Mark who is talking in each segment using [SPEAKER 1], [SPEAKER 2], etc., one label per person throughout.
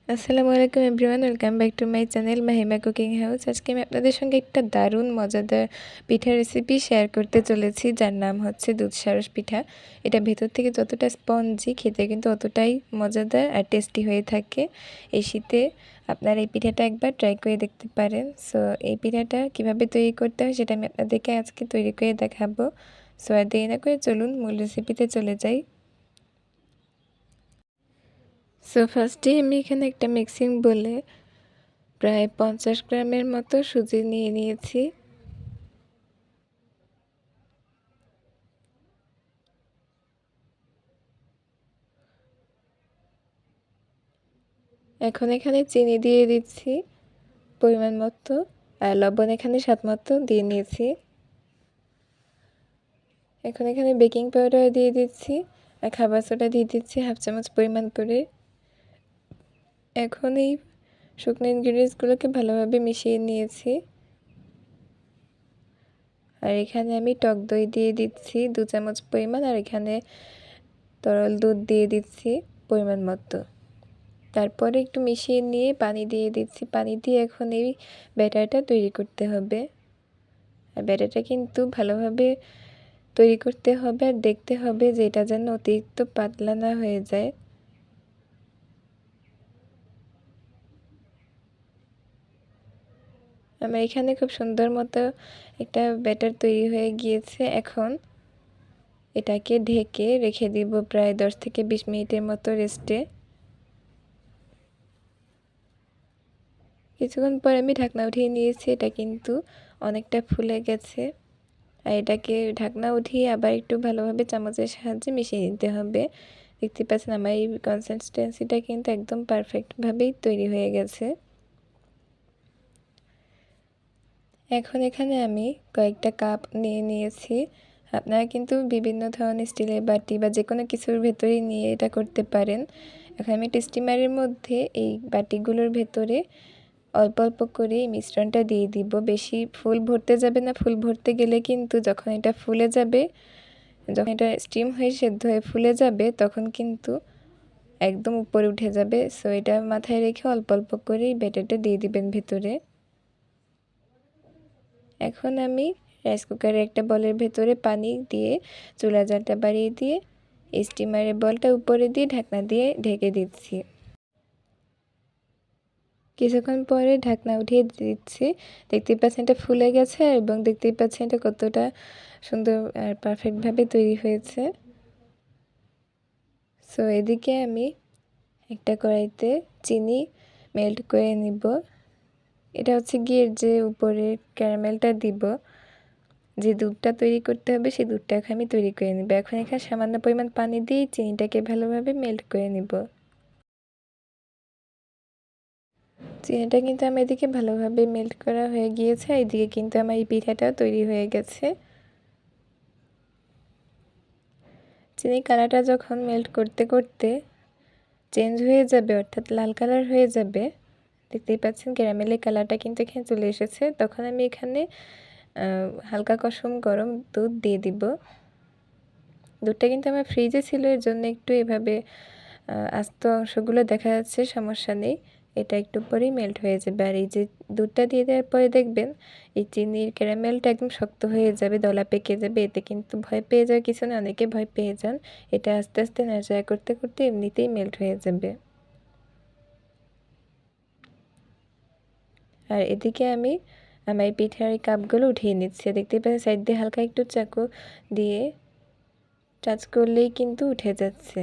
[SPEAKER 1] আসসালামু আলাইকুম everyone, welcome back to my channel Mahima cooking house. আজকে আমি আপনাদের সঙ্গে একটা দারুণ মজাদার পিঠার রেসিপি শেয়ার করতে চলেছি, যার নাম হচ্ছে দুধ সারস পিঠা। এটা ভেতর থেকে যতটা স্পঞ্জি, খেতে কিন্তু অতটাই মজাদার আর টেস্টি হয়ে থাকে। এই শীতে আপনারা এই পিঠাটা একবার ট্রাই করে দেখতে পারেন। সো এই পিঠাটা কিভাবে তৈরি করতে হয় সেটা আমি আপনাদেরকে আজকে তৈরি করে দেখাবো। সো আর দেরি না করে চলুন মূল রেসিপিতে চলে যাই। সো ফার্স্টে আমি এখানে একটা মিক্সিং বলে প্রায় 50 গ্রামের মতো সুজি নিয়ে নিয়েছি। এখন এখানে চিনি দিয়ে দিচ্ছি পরিমাণ মতো, আর লবণ এখানে স্বাদ মতো দিয়ে নিয়েছি। এখন এখানে বেকিং পাউডার দিয়ে দিচ্ছি আর খাবার সোডা দিয়ে দিচ্ছি হাফ চামচ পরিমাণ করে। এখন এই শুকনো ইনগ্রিডিয়েন্টসগুলোকে ভালোভাবে মিশিয়ে নিয়েছি। আর এখানে আমি টক দই দিয়ে দিচ্ছি 2 চামচ পরিমাণ, আর এখানে তরল দুধ দিয়ে দিচ্ছি পরিমাণ মতো। তারপরে একটু মিশিয়ে নিয়ে পানি দিয়ে দিচ্ছি। পানি দিয়ে এখন এই ব্যাটারটা তৈরি করতে হবে। আর ব্যাটারটা কিন্তু ভালোভাবে তৈরি করতে হবে আর দেখতে হবে যে এটা যেন অতিরিক্ত পাতলা না হয়ে যায়। আমার এখানে খুব সুন্দর মতো একটা ব্যাটার তৈরি হয়ে গিয়েছে। এখন এটাকে ঢেকে রেখে দিব প্রায় 10 থেকে 20 মিনিটের মতো রেস্টে। কিছুক্ষণ পর আমি ঢাকনা উঠিয়ে নিয়েছি। এটা কিন্তু অনেকটা ফুলে গেছে। আর এটাকে ঢাকনা উঠিয়ে আবার একটু ভালোভাবে চামচের সাহায্যে মিশিয়ে নিতে হবে। দেখতে পাচ্ছেন আমার এই কনসিস্টেন্সিটা কিন্তু একদম পারফেক্টভাবেই তৈরি হয়ে গেছে। এখন এখানে আমি কয়েকটা কাপ নিয়ে নিয়েছি। আপনারা কিন্তু বিভিন্ন ধরনের স্টিলের বাটি বা যে কোনো কিছুর ভেতরেই নিয়ে এটা করতে পারেন। এখন আমি একটা স্টিমারের মধ্যে এই বাটিগুলোর ভেতরে অল্প অল্প করে এই মিশ্রণটা দিয়ে দিব। বেশি ফুল ভরতে যাবে না, ফুল ভরতে গেলে কিন্তু যখন এটা ফুলে যাবে, যখন এটা স্টিম হয়ে সেদ্ধ হয়ে ফুলে যাবে তখন কিন্তু একদম উপরে উঠে যাবে। সো এটা মাথায় রেখে অল্প অল্প করে এই ব্যাটারটা দিয়ে দিবেন ভেতরে। এখন আমি রাইস কুকারে একটা বলের ভেতরে পানি দিয়ে চুলা জালটা বাড়িয়ে দিয়ে এই স্টিমারের বলটা উপরে দিয়ে ঢাকনা দিয়ে ঢেকে দিচ্ছি। কিছুক্ষণ পরে ঢাকনা উঠিয়ে দিচ্ছি। দেখতেই পাচ্ছেন এটা ফুলে গেছে এবং দেখতেই পাচ্ছেন এটা কতটা সুন্দর আর পারফেক্টভাবে তৈরি হয়েছে। সো এদিকে আমি একটা কড়াইতে চিনি মেল্ট করে নিব। এটা হচ্ছে গিয়ে যে উপরে ক্যারামেলটা দিব, যে দুধটা তৈরি করতে হবে সেই দুধটাকে আমি তৈরি করে নিব। এখন এখানে সামান্য পরিমাণ পানি দিয়ে চিনিটাকে ভালোভাবে মেল্ট করে নিব। চিনিটা কিন্তু আমার এদিকে ভালোভাবে মেল্ট করা হয়ে গিয়েছে। এইদিকে কিন্তু আমার এই পিঠাটাও তৈরি হয়ে গেছে। চিনি কালারটা যখন মেল্ট করতে করতে চেঞ্জ হয়ে যাবে, অর্থাৎ লাল কালার হয়ে যাবে, দেখতেই পাচ্ছেন ক্যারামেলের কালারটা কিন্তু এখানে চলে এসেছে, তখন আমি এখানে হালকা কুসুম গরম দুধ দিয়ে দিব। দুধটা কিন্তু আমার ফ্রিজে ছিল, এর জন্য একটু এভাবে আস্ত অংশগুলো দেখা যাচ্ছে, সমস্যা নেই, এটা একটু পরেই মেল্ট হয়ে যাবে। আর এই যে দুধটা দিয়ে দেওয়ার পরে দেখবেন এই চিনির ক্যারামেলটা একদম শক্ত হয়ে যাবে, দলা পেকে যাবে। এতে কিন্তু ভয় পেয়ে যাওয়ার কিছু না, অনেকে ভয় পেয়ে যান। এটা আস্তে আস্তে নাড়াচাড়া করতে করতে এমনিতেই মেল্ট হয়ে যাবে। আর এদিকে আমি আমার এই পিঠার এই কাপগুলো উঠিয়ে নিচ্ছি। দেখতে পাচ্ছি সাইড দিয়ে হালকা একটু চাকু দিয়ে টাচ করলেই কিন্তু উঠে যাচ্ছে।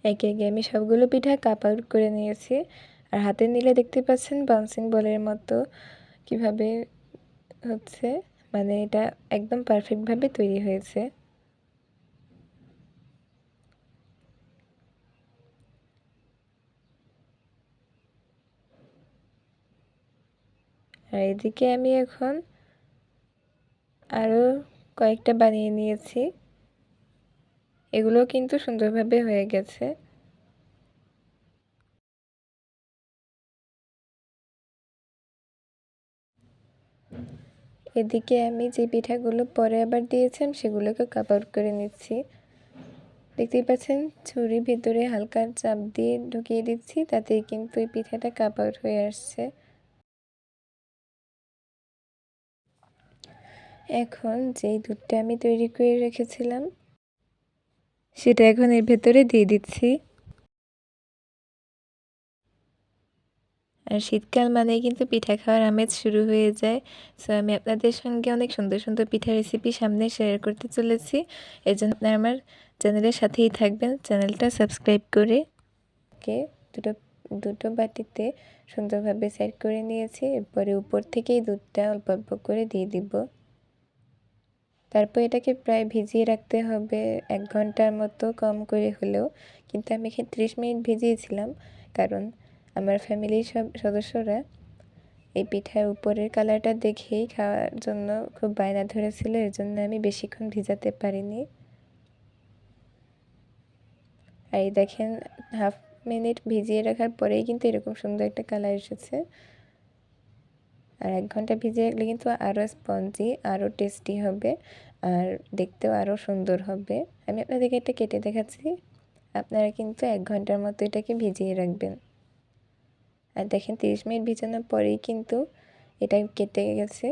[SPEAKER 1] একে একে আমি সবগুলো পিঠা কাপ আউট করে নিয়েছি। আর হাতে নিলে দেখতে পাচ্ছেন বাউন্সিং বলের মতো কিভাবে হচ্ছে, মানে এটা একদম পারফেক্টভাবে তৈরি হয়েছে। আর এদিকে আমি এখন আরও কয়েকটা বানিয়ে নিয়েছি, এগুলো কিন্তু সুন্দরভাবে হয়ে গেছে। এদিকে আমি যে পিঠাগুলো পরে আবার দিয়েছিলাম সেগুলোকে কাপ আউট করে নিচ্ছি। দেখতেই পাচ্ছেন ছুরি ভিতরে হালকা চাপ দিয়ে ঢুকিয়ে দিচ্ছি, তাতেই কিন্তু এই পিঠাটা কাপ আউট হয়ে আসছে। এখন যেই দুধটা আমি তৈরি করে রেখেছিলাম সেটা এখন এর ভেতরে দিয়ে দিচ্ছি। আর শীতকাল মানেই কিন্তু পিঠা খাওয়ার আমেজ শুরু হয়ে যায়। সো আমি আপনাদের সঙ্গে অনেক সুন্দর সুন্দর পিঠা রেসিপি সামনে শেয়ার করতে চলেছি। এর জন্য আপনারা আমার চ্যানেলের সাথেই থাকবেন, চ্যানেলটা সাবস্ক্রাইব করে। দুটো দুটো বাটিতে সুন্দরভাবে সেট করে নিয়েছি। এরপরে উপর থেকেই দুধটা অল্প অল্প করে দিয়ে দিব। তারপর এটাকে প্রায় ভিজিয়ে রাখতে হবে 1 ঘন্টার মতো, কম করে হলেও। কিন্তু আমি এখানে 30 মিনিট ভিজিয়েছিলাম, কারণ আমার ফ্যামিলির সব সদস্যরা এই পিঠার উপরের কালারটা দেখেই খাওয়ার জন্য খুব বায়না ধরেছিল, এর জন্য আমি বেশিক্ষণ ভিজাতে পারিনি। আর এই দেখেন হাফ মিনিট ভিজিয়ে রাখার পরেই কিন্তু এরকম সুন্দর একটা কালার এসেছে। আর 1 ঘন্টা ভিজিয়ে রাখলে কিন্তু আরও স্পঞ্জি, আরও টেস্টি হবে, আর দেখতেও আরও সুন্দর হবে। আমি আপনাদেরকে এটা কেটে দেখাচ্ছি। আপনারা কিন্তু 1 ঘন্টার মতো এটাকে ভিজিয়ে রাখবেন। আর দেখেন 30 মিনিট ভিজানোর পরেই কিন্তু এটা কেটে গেছে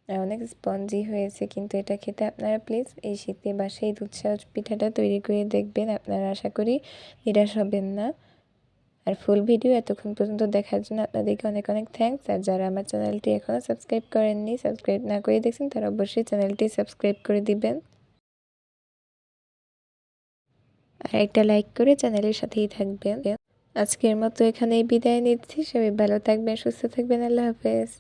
[SPEAKER 1] আর অনেক স্পঞ্জি হয়েছে। কিন্তু এটা খেতে আপনারা প্লিজ এই শীতে বাসায় দুধ সহজ পিঠাটা তৈরি করে দেখবেন, আপনারা আশা করি নিরাশ হবেন না। আর ফুল ভিডিও এতক্ষণ পর্যন্ত দেখার জন্য আপনাদেরকে অনেক অনেক থ্যাঙ্কস। আর যারা আমার চ্যানেলটি এখনও সাবস্ক্রাইব করেননি, সাবস্ক্রাইব না করে দেখছেন, তারা অবশ্যই চ্যানেলটি সাবস্ক্রাইব করে দিবেন আর একটা লাইক করে চ্যানেলের সাথেই থাকবেন। আজকের মতো এখানেই বিদায় নিচ্ছি। সবাই ভালো থাকবেন, সুস্থ থাকবেন। আল্লাহ হাফেজ।